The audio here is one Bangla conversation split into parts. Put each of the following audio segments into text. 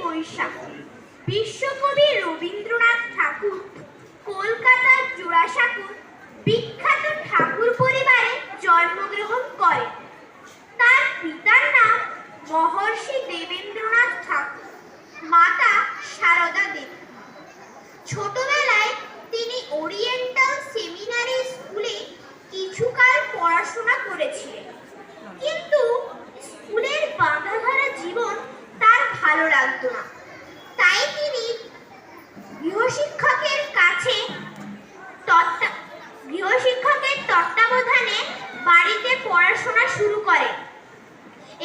বৈশাখ। বিশ্বকবি রবীন্দ্রনাথ ঠাকুর কলকাতার জোড়াসাঁকোর বিখ্যাত ঠাকুর পরিবারে জন্মগ্রহণ করেন। তার পিতার নাম মহর্ষি দেবেন্দ্রনাথ ঠাকুর, মাতা সারদা দেবী। ছোটবেলায় তিনি ওরিয়েন্টাল সেমিনারি স্কুলে কিছুকাল পড়াশোনা করেছিলেন, কিন্তু স্কুলের বাঁধাধরা জীবন তার ভালো লাগতো না। তাই তিনি গৃহশিক্ষকের তত্ত্বাবধানে বাড়িতে পড়াশোনা শুরু করেন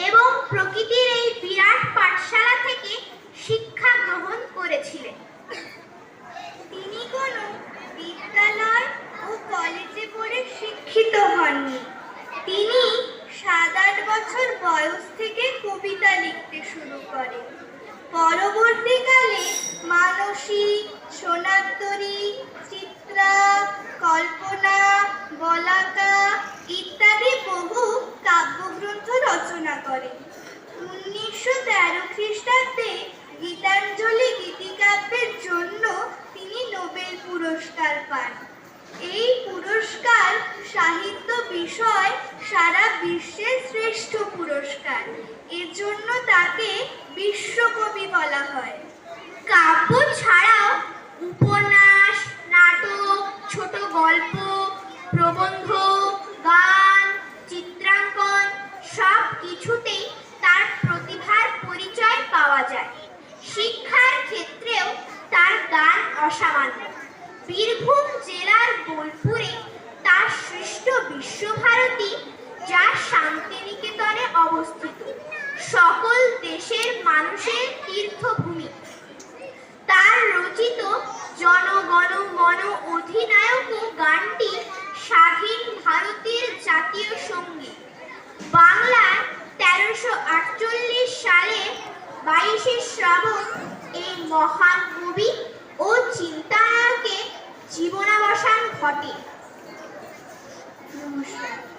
এবং প্রকৃতির এই বিরাট পাঠশালা থেকে শিক্ষা গ্রহণ করেছিলেন। তিনি কোনো বিদ্যালয় ও কলেজে পড়ে শিক্ষিত হননি। তিনি 7-8 বছর বয়স থেকে কবিতা লিখতে শুরু করেন। পরবর্তীকালে মানসী, সোনান্তরী, চিত্রা, কল্পনা, বলাকা ইত্যাদি বহু কাব্যগ্রন্থ রচনা করেন। 1913 খ্রিস্টাব্দে গীতাঞ্জলি গীতিকাব্যের জন্য তিনি নোবেল পুরস্কার পান। এই পুরস্কার সাহিত্য বিষয় সারা বিশ্বের শ্রেষ্ঠ পুরস্কার। এজন্য তাকে বিশ্বকবি বলা হয়। কাব্য ছাড়াও উপন্যাস, নাটক, ছোট গল্প, প্রবন্ধ, গান, চিত্রাঙ্কন সব কিছুতেই তার প্রতিভার পরিচয় পাওয়া যায়। শিক্ষার ক্ষেত্রেও তার গান অসামান্য। বীরভূম জেলার বোলপুরে তার সৃষ্ট বিশ্বভারতী, যা শান্তিনিকেতনে অবস্থিত, সকল দেশের মানুষের তীর্থভূমি। তার রচিত জনগণ মন অধিনায়ক গানটি স্বাধীন ভারতের জাতীয় সঙ্গীত। বাংলায় 1348 সালে 22শে শ্রাবণ এই মহান কবি ও চিন্তানায়কের জীবনাবসান ঘটে। নমস্কার।